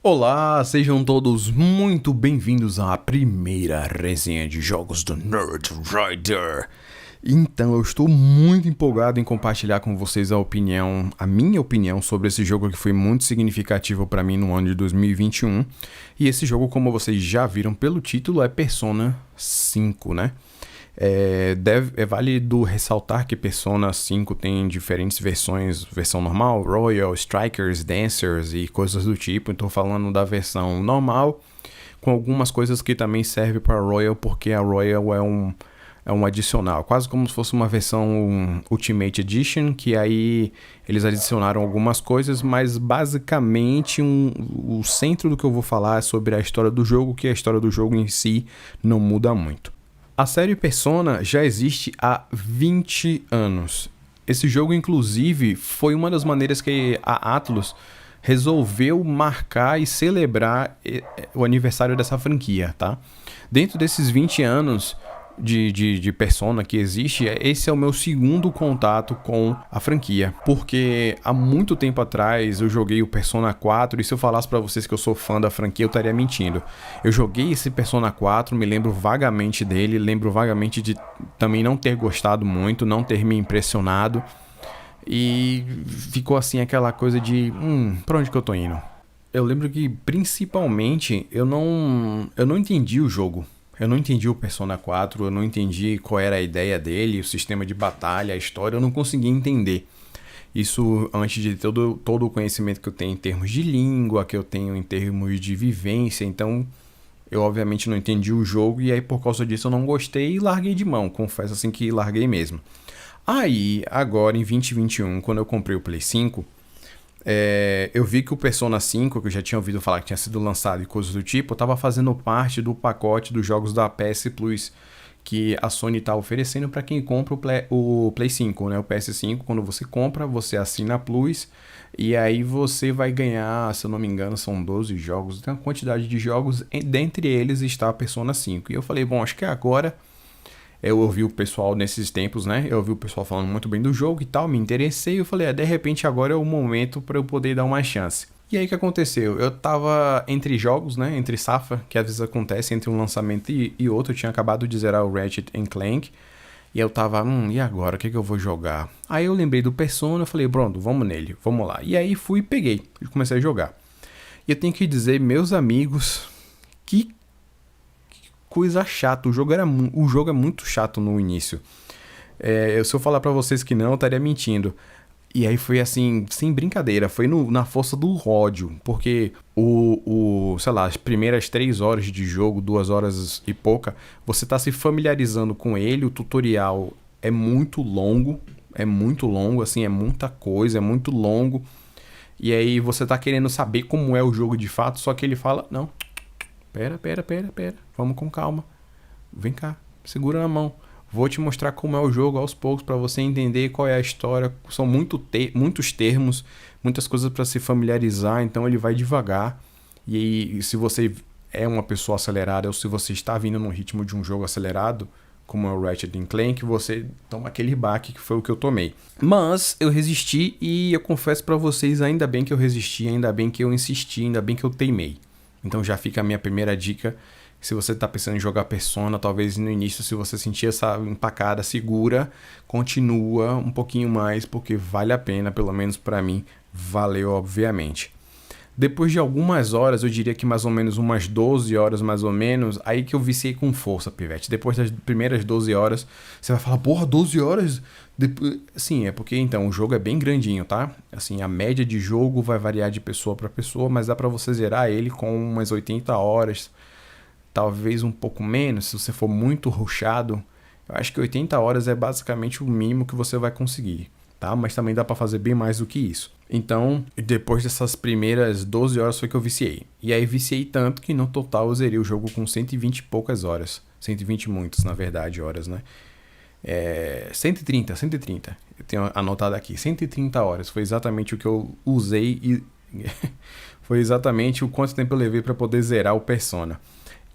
Olá, sejam todos muito bem-vindos à primeira resenha de jogos do Nerd Rider. Então, eu estou muito empolgado em compartilhar com vocês a minha opinião sobre esse jogo que foi muito significativo para mim no ano de 2021. E esse jogo, como vocês já viram pelo título, é Persona 5, né? É válido ressaltar que Persona 5 tem diferentes versões, versão normal, Royal, Strikers, Dancers e coisas do tipo. Estou falando da versão normal, com algumas coisas que também servem para Royal, porque a Royal é um adicional, quase como se fosse uma versão Ultimate Edition, que aí eles adicionaram algumas coisas, mas basicamente o centro do que eu vou falar é sobre a história do jogo, que a história do jogo em si não muda muito. A série Persona já existe há 20 anos. Esse jogo, inclusive, foi uma das maneiras que a Atlus resolveu marcar e celebrar o aniversário dessa franquia, tá? Dentro desses 20 anos de Persona que existe, esse é o meu segundo contato com a franquia, porque há muito tempo atrás eu joguei o Persona 4 e se eu falasse pra vocês que eu sou fã da franquia eu estaria mentindo. Eu joguei esse Persona 4, me lembro vagamente dele, lembro vagamente de também não ter gostado muito, não ter me impressionado e ficou assim aquela coisa de, pra onde que eu tô indo? Eu lembro que principalmente eu não entendi o jogo. Eu não entendi o Persona 4, eu não entendi qual era a ideia dele, o sistema de batalha, a história, eu não conseguia entender. Isso antes de todo o conhecimento que eu tenho em termos de língua, que eu tenho em termos de vivência, então eu obviamente não entendi o jogo e aí por causa disso eu não gostei e larguei de mão, confesso assim que larguei mesmo. Aí, agora em 2021, quando eu comprei o Play 5, eu vi que o Persona 5, que eu já tinha ouvido falar que tinha sido lançado e coisas do tipo, estava fazendo parte do pacote dos jogos da PS Plus que a Sony está oferecendo para quem compra o Play 5, né? O PS5, quando você compra, você assina a Plus e aí você vai ganhar, se eu não me engano, são 12 jogos, tem uma quantidade de jogos, dentre eles está a Persona 5. E eu falei, bom, acho que agora eu ouvi o pessoal nesses tempos, né? Eu ouvi o pessoal falando muito bem do jogo e tal, me interessei. Eu falei, de repente agora é o momento para eu poder dar uma chance. E aí o que aconteceu? Eu tava entre jogos, né? Entre safra, que às vezes acontece entre um lançamento e outro. Eu tinha acabado de zerar o Ratchet Clank. E eu tava, e agora? O que eu vou jogar? Aí eu lembrei do Persona, eu falei, pronto, vamos nele, vamos lá. E aí fui e peguei, e comecei a jogar. E eu tenho que dizer, meus amigos, que coisa chata. O jogo é muito chato no início. Se eu falar pra vocês que não, eu estaria mentindo. E aí foi assim, sem brincadeira, foi na força do ódio, porque sei lá, as primeiras 3 horas de jogo, 2 horas e pouca, você tá se familiarizando com ele, o tutorial é muito longo, assim, é muita coisa, é muito longo, e aí você tá querendo saber como é o jogo de fato, só que ele fala, não, pera, vamos com calma, vem cá, segura na mão. Vou te mostrar como é o jogo aos poucos para você entender qual é a história. São muitos termos, muitas coisas para se familiarizar, então ele vai devagar. E aí, se você é uma pessoa acelerada ou se você está vindo no ritmo de um jogo acelerado, como é o Ratchet Clank, você toma aquele baque que foi o que eu tomei. Mas eu resisti e eu confesso para vocês, ainda bem que eu resisti, ainda bem que eu insisti, ainda bem que eu teimei. Então já fica a minha primeira dica. Se você está pensando em jogar Persona, talvez no início, se você sentir essa empacada, segura, continua um pouquinho mais, porque vale a pena, pelo menos para mim, valeu obviamente. Depois de algumas horas, eu diria que mais ou menos umas 12 horas mais ou menos, aí que eu viciei com força, pivete. Depois das primeiras 12 horas, você vai falar, porra, 12 horas? Sim, é porque então o jogo é bem grandinho, tá? Assim, a média de jogo vai variar de pessoa para pessoa, mas dá para você zerar ele com umas 80 horas, talvez um pouco menos, se você for muito rushado. Eu acho que 80 horas é basicamente o mínimo que você vai conseguir, tá? Mas também dá para fazer bem mais do que isso. Então, depois dessas primeiras 12 horas foi que eu viciei. E aí viciei tanto que no total eu zerei o jogo com 120 e poucas horas. 120 e muitas, na verdade, horas, né? 130. Eu tenho anotado aqui. 130 horas. Foi exatamente o que eu usei e foi exatamente o quanto tempo eu levei para poder zerar o Persona.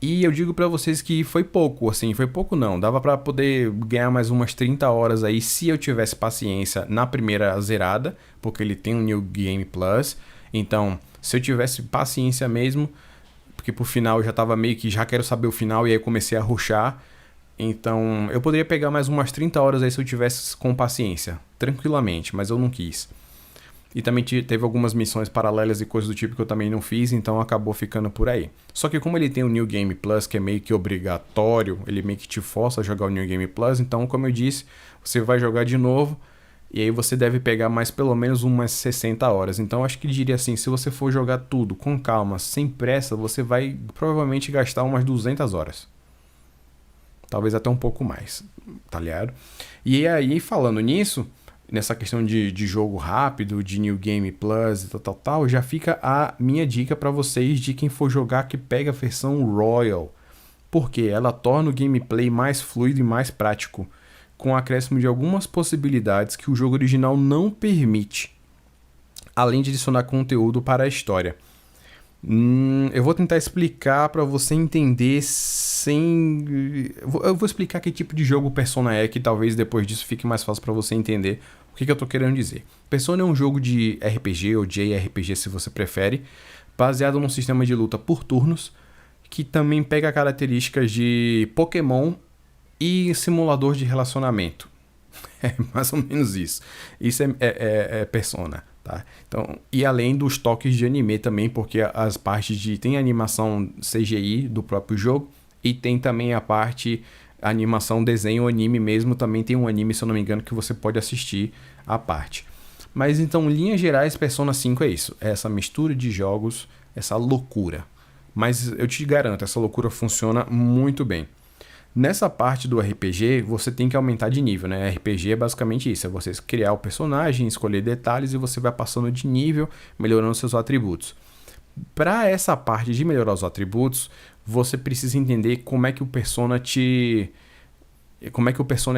E eu digo pra vocês que foi pouco, assim, foi pouco não, dava pra poder ganhar mais umas 30 horas aí se eu tivesse paciência na primeira zerada, porque ele tem um New Game Plus, Então, se eu tivesse paciência mesmo, porque por final eu já tava meio que já quero saber o final e aí eu comecei a rushar, então eu poderia pegar mais umas 30 horas aí se eu tivesse com paciência, tranquilamente, mas eu não quis. E também teve algumas missões paralelas e coisas do tipo que eu também não fiz, então acabou ficando por aí. Só que como ele tem o New Game Plus, que é meio que obrigatório, ele meio que te força a jogar o New Game Plus, então como eu disse, você vai jogar de novo, e aí você deve pegar mais pelo menos umas 60 horas. Então eu acho que diria assim, se você for jogar tudo com calma, sem pressa, você vai provavelmente gastar umas 200 horas. Talvez até um pouco mais, tá ligado? E aí, falando nisso, nessa questão de jogo rápido, de New Game Plus e tal, já fica a minha dica para vocês de quem for jogar que pega a versão Royal, porque ela torna o gameplay mais fluido e mais prático, com o acréscimo de algumas possibilidades que o jogo original não permite, além de adicionar conteúdo para a história. Eu vou tentar explicar para você entender sem... Eu vou explicar que tipo de jogo Persona é, que talvez depois disso fique mais fácil para você entender o que eu tô querendo dizer. Persona é um jogo de RPG ou JRPG, se você prefere, baseado num sistema de luta por turnos, que também pega características de Pokémon e simulador de relacionamento. É mais ou menos isso. Isso é Persona. Tá? Então, e além dos toques de anime também, porque as partes de... Tem a animação CGI do próprio jogo e tem também a parte animação, desenho, anime mesmo. Também tem um anime, se eu não me engano, que você pode assistir à parte. Mas então, em linhas gerais, Persona 5 é isso. É essa mistura de jogos, essa loucura. Mas eu te garanto, essa loucura funciona muito bem. Nessa parte do RPG, você tem que aumentar de nível, né? RPG é basicamente isso, é você criar o personagem, escolher detalhes e você vai passando de nível, melhorando seus atributos. Para essa parte de melhorar os atributos, você precisa entender como é que o Persona é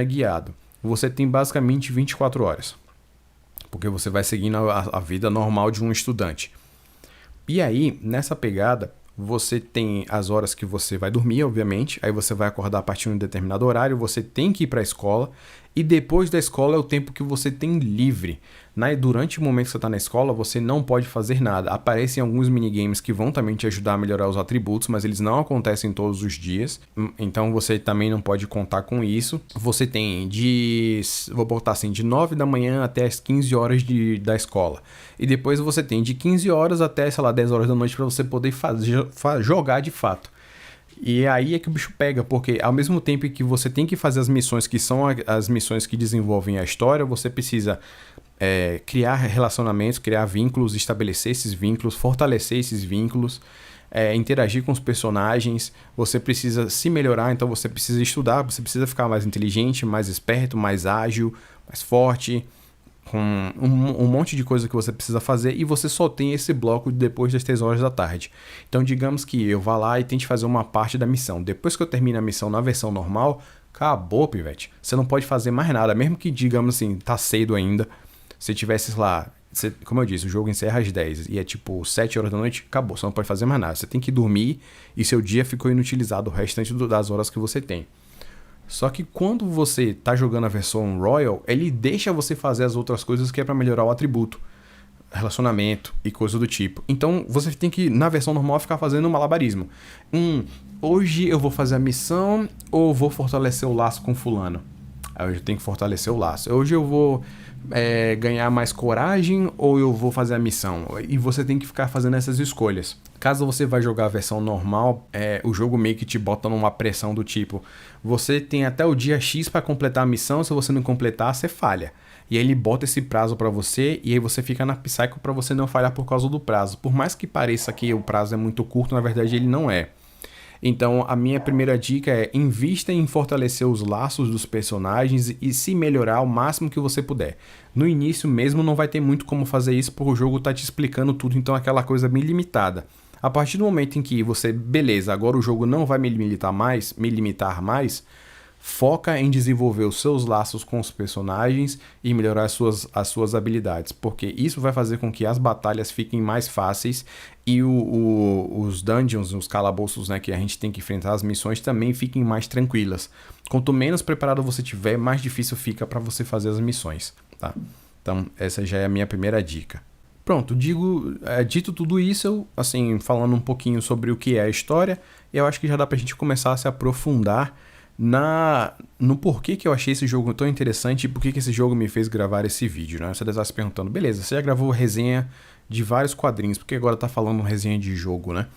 guiado. Você tem basicamente 24 horas, porque você vai seguindo a vida normal de um estudante. E aí, nessa pegada, você tem as horas que você vai dormir, obviamente, aí você vai acordar a partir de um determinado horário, você tem que ir para a escola, e depois da escola é o tempo que você tem livre. Durante o momento que você está na escola, você não pode fazer nada. Aparecem alguns minigames que vão também te ajudar a melhorar os atributos, mas eles não acontecem todos os dias, então você também não pode contar com isso. Você tem vou botar assim, de 9 da manhã até as 15 horas da escola. E depois você tem de 15 horas até, sei lá, 10 horas da noite para você poder jogar de fato. E aí é que o bicho pega, porque ao mesmo tempo que você tem que fazer as missões que são as missões que desenvolvem a história, você precisa criar relacionamentos, criar vínculos, estabelecer esses vínculos, fortalecer esses vínculos, interagir com os personagens, você precisa se melhorar, então você precisa estudar, você precisa ficar mais inteligente, mais esperto, mais ágil, mais forte, com um monte de coisa que você precisa fazer, e você só tem esse bloco depois das 3 horas da tarde. Então digamos que eu vá lá e tente fazer uma parte da missão. Depois que eu termino a missão na versão normal, acabou, pivete. Você não pode fazer mais nada, mesmo que, digamos assim, tá cedo ainda. Se tivesse lá, como eu disse, o jogo encerra às 10 e é tipo 7 horas da noite, acabou, você não pode fazer mais nada. Você tem que dormir e seu dia ficou inutilizado o restante das horas que você tem. Só que quando você tá jogando a versão Royal, ele deixa você fazer as outras coisas que é para melhorar o atributo, relacionamento e coisa do tipo. Então você tem que, na versão normal, ficar fazendo um malabarismo. Hoje eu vou fazer a missão ou vou fortalecer o laço com fulano? Aí eu tenho que fortalecer o laço. Hoje eu vou ganhar mais coragem ou eu vou fazer a missão? E você tem que ficar fazendo essas escolhas. Caso você vá jogar a versão normal, o jogo meio que te bota numa pressão do tipo, você tem até o dia X para completar a missão, se você não completar, você falha. E aí ele bota esse prazo para você e aí você fica na psycho para você não falhar por causa do prazo. Por mais que pareça que o prazo é muito curto, na verdade ele não é. Então a minha primeira dica é invista em fortalecer os laços dos personagens e se melhorar ao máximo que você puder. No início mesmo não vai ter muito como fazer isso porque o jogo tá te explicando tudo, então é aquela coisa bem limitada. A partir do momento em que você, beleza, agora o jogo não vai me limitar mais, foca em desenvolver os seus laços com os personagens e melhorar as suas habilidades, porque isso vai fazer com que as batalhas fiquem mais fáceis e os dungeons, os calabouços, né, que a gente tem que enfrentar, as missões também fiquem mais tranquilas. Quanto menos preparado você tiver, mais difícil fica para você fazer as missões, tá? Então essa já é a minha primeira dica. Pronto, dito tudo isso, assim, falando um pouquinho sobre o que é a história, eu acho que já dá pra gente começar a se aprofundar no porquê que eu achei esse jogo tão interessante e por que esse jogo me fez gravar esse vídeo, né? Você deve estar se perguntando, beleza, você já gravou resenha de vários quadrinhos, por que agora tá falando resenha de jogo, né?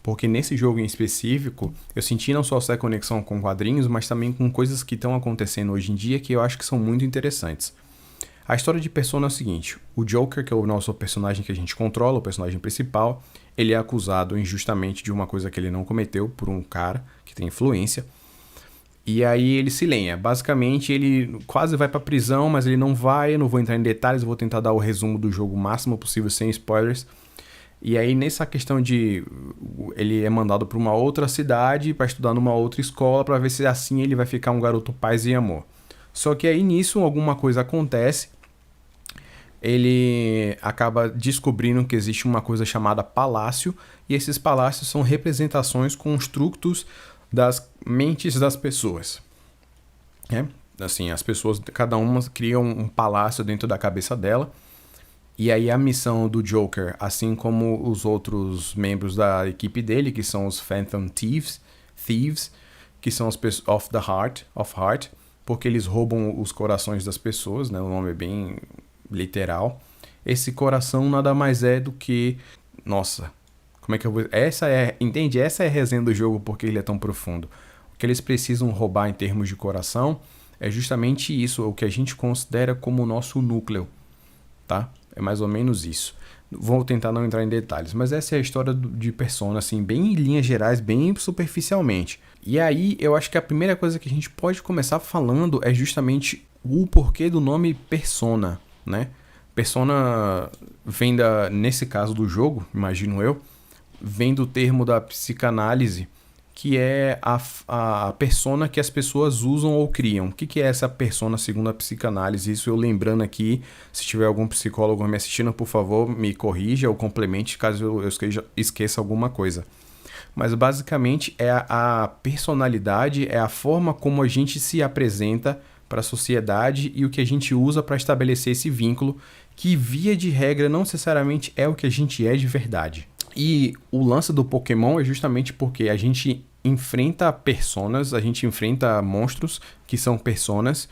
Porque nesse jogo em específico, eu senti não só essa conexão com quadrinhos, mas também com coisas que estão acontecendo hoje em dia que eu acho que são muito interessantes. A história de Persona é o seguinte, o Joker, que é o nosso personagem que a gente controla, o personagem principal, ele é acusado injustamente de uma coisa que ele não cometeu por um cara que tem influência. E aí ele se lenha. Basicamente ele quase vai pra prisão, mas ele não vai, eu não vou entrar em detalhes, eu vou tentar dar o resumo do jogo o máximo possível sem spoilers. E aí nessa questão de ele é mandado para uma outra cidade para estudar numa outra escola para ver se assim ele vai ficar um garoto paz e amor. Só que aí nisso alguma coisa acontece. Ele acaba descobrindo que existe uma coisa chamada palácio, e esses palácios são representações, construtos das mentes das pessoas. Assim, as pessoas, cada uma cria um palácio dentro da cabeça dela, e aí a missão do Joker, assim como os outros membros da equipe dele, que são os Phantom Thieves, que são os of Heart, porque eles roubam os corações das pessoas, né? O nome é bem literal. Esse coração nada mais é do que... Nossa, como é que eu vou... Entende? Essa é a resenha do jogo, porque ele é tão profundo. O que eles precisam roubar em termos de coração é justamente isso, o que a gente considera como o nosso núcleo, tá? É mais ou menos isso. Vou tentar não entrar em detalhes, mas essa é a história de Persona, assim, bem em linhas gerais, bem superficialmente. E aí, eu acho que a primeira coisa que a gente pode começar falando é justamente o porquê do nome Persona, né? Persona vem nesse caso do jogo, imagino eu, vem do termo da psicanálise, que é a persona que as pessoas usam ou criam. O que é essa persona segundo a psicanálise? Isso eu lembrando aqui, se tiver algum psicólogo me assistindo, por favor, me corrija ou complemente caso eu esqueça alguma coisa. Mas basicamente a personalidade, é a forma como a gente se apresenta para a sociedade e o que a gente usa para estabelecer esse vínculo, que via de regra não necessariamente é o que a gente é de verdade. E o lance do Pokémon é justamente porque a gente enfrenta personas, a gente enfrenta monstros que são personas,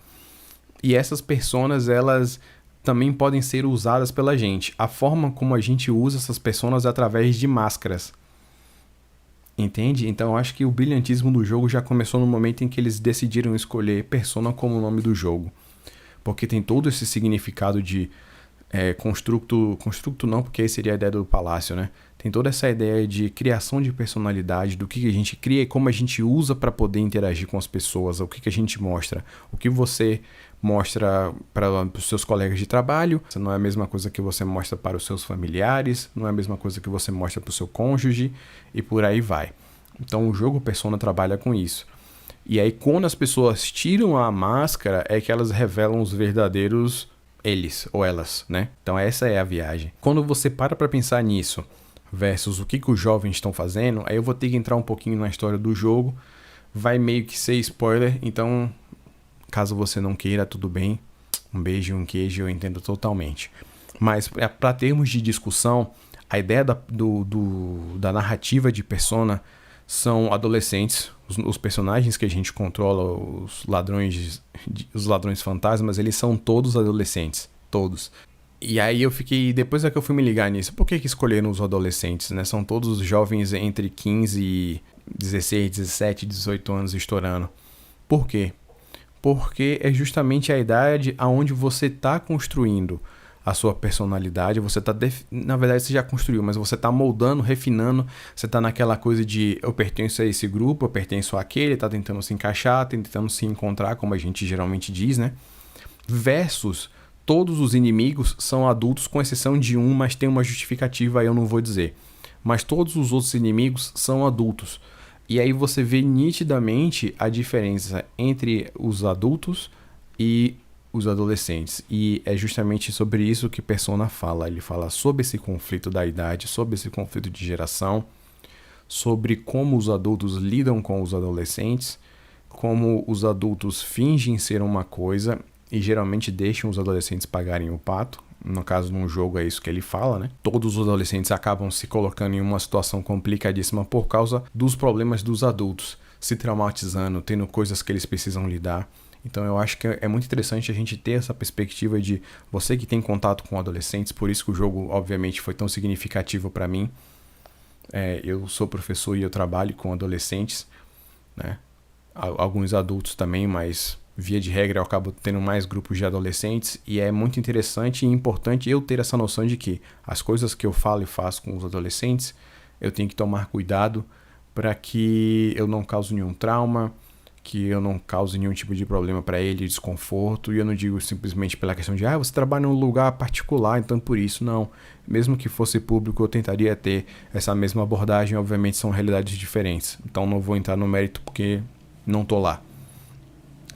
e essas personas, elas também podem ser usadas pela gente. A forma como a gente usa essas personas é através de máscaras. Entende? Então eu acho que o brilhantismo do jogo já começou no momento em que eles decidiram escolher Persona como o nome do jogo. Porque tem todo esse significado de construto não, porque aí seria a ideia do palácio, né? Tem toda essa ideia de criação de personalidade, do que a gente cria e como a gente usa para poder interagir com as pessoas, o que a gente mostra. O que você mostra para os seus colegas de trabalho, não é a mesma coisa que você mostra para os seus familiares, não é a mesma coisa que você mostra para o seu cônjuge e por aí vai. Então o jogo Persona trabalha com isso. E aí quando as pessoas tiram a máscara é que elas revelam os verdadeiros eles ou elas, né? Então essa é a viagem. Quando você para pensar nisso versus o que os jovens estão fazendo, aí eu vou ter que entrar um pouquinho na história do jogo. Vai meio que ser spoiler, então caso você não queira, tudo bem. Um beijo e um queijo, eu entendo totalmente. Mas para termos de discussão, a ideia da narrativa de Persona são adolescentes. Os personagens que a gente controla, os ladrões fantasmas, eles são todos adolescentes. Todos. E aí eu fiquei, depois é que eu fui me ligar nisso, por que escolheram os adolescentes, né? São todos jovens entre 15 e 16, 17, 18 anos estourando. Por quê? Porque é justamente a idade aonde você está construindo a sua personalidade, você tá na verdade você já construiu, mas você tá moldando, refinando, você tá naquela coisa de eu pertenço a esse grupo, eu pertenço àquele, tá tentando se encaixar, tentando se encontrar, como a gente geralmente diz, né? Versus todos os inimigos são adultos, com exceção de um, mas tem uma justificativa aí eu não vou dizer. Mas todos os outros inimigos são adultos. E aí você vê nitidamente a diferença entre os adultos e os adolescentes. E é justamente sobre isso que Persona fala. Ele fala sobre esse conflito da idade, sobre esse conflito de geração, sobre como os adultos lidam com os adolescentes, como os adultos fingem ser uma coisa e geralmente deixam os adolescentes pagarem o pato. No caso, num jogo é isso que ele fala, né? Todos os adolescentes acabam se colocando em uma situação complicadíssima por causa dos problemas dos adultos, se traumatizando, tendo coisas que eles precisam lidar. Então eu acho que é muito interessante a gente ter essa perspectiva de você que tem contato com adolescentes, por isso que o jogo obviamente foi tão significativo para mim. Eu sou professor e eu trabalho com adolescentes, né? Alguns adultos também, mas via de regra eu acabo tendo mais grupos de adolescentes e é muito interessante e importante eu ter essa noção de que as coisas que eu falo e faço com os adolescentes, eu tenho que tomar cuidado para que eu não cause nenhum trauma, que eu não cause nenhum tipo de problema para ele, desconforto, e eu não digo simplesmente pela questão de você trabalha num lugar particular, então por isso, não. Mesmo que fosse público, eu tentaria ter essa mesma abordagem, obviamente são realidades diferentes, então não vou entrar no mérito porque não tô lá.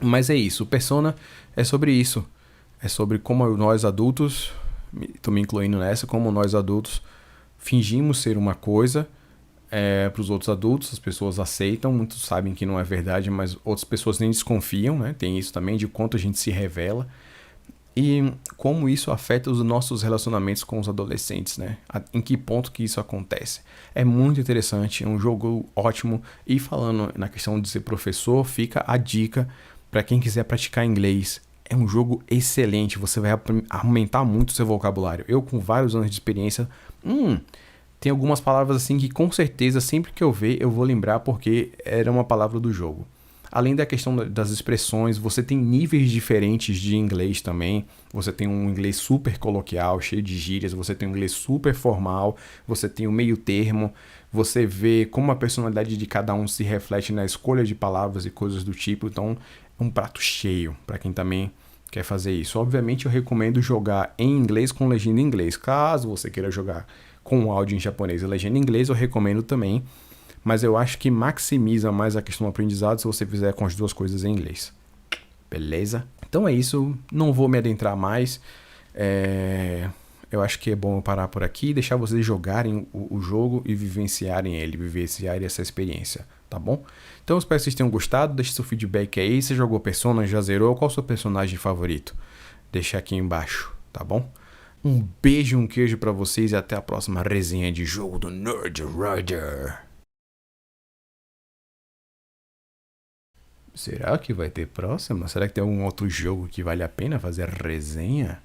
Mas é isso, o Persona é sobre isso, é sobre como nós adultos, tô me incluindo nessa, como nós adultos fingimos ser uma coisa para os outros adultos, as pessoas aceitam, muitos sabem que não é verdade, mas outras pessoas nem desconfiam, né? Tem isso também de quanto a gente se revela e como isso afeta os nossos relacionamentos com os adolescentes, né? Em que ponto que isso acontece. É muito interessante, é um jogo ótimo e falando na questão de ser professor, fica a dica para quem quiser praticar inglês. É um jogo excelente, você vai aumentar muito o seu vocabulário. Eu com vários anos de experiência, tem algumas palavras assim que com certeza sempre que eu ver eu vou lembrar porque era uma palavra do jogo. Além da questão das expressões, você tem níveis diferentes de inglês também. Você tem um inglês super coloquial, cheio de gírias, você tem um inglês super formal, você tem o meio termo, você vê como a personalidade de cada um se reflete na escolha de palavras e coisas do tipo. Então, é um prato cheio para quem também quer fazer isso. Obviamente, eu recomendo jogar em inglês com legenda em inglês. Caso você queira jogar com áudio em japonês e legenda em inglês, eu recomendo também. Mas eu acho que maximiza mais a questão do aprendizado se você fizer com as duas coisas em inglês. Beleza? Então é isso. Não vou me adentrar mais. Eu acho que é bom eu parar por aqui e deixar vocês jogarem o jogo e vivenciarem ele, vivenciarem essa experiência, tá bom? Então eu espero que vocês tenham gostado. Deixe seu feedback aí. Se jogou Persona, já zerou? Qual o seu personagem favorito? Deixa aqui embaixo, tá bom? Um beijo e um queijo pra vocês e até a próxima resenha de jogo do Nerd Rider. Será que vai ter próxima? Será que tem algum outro jogo que vale a pena fazer resenha?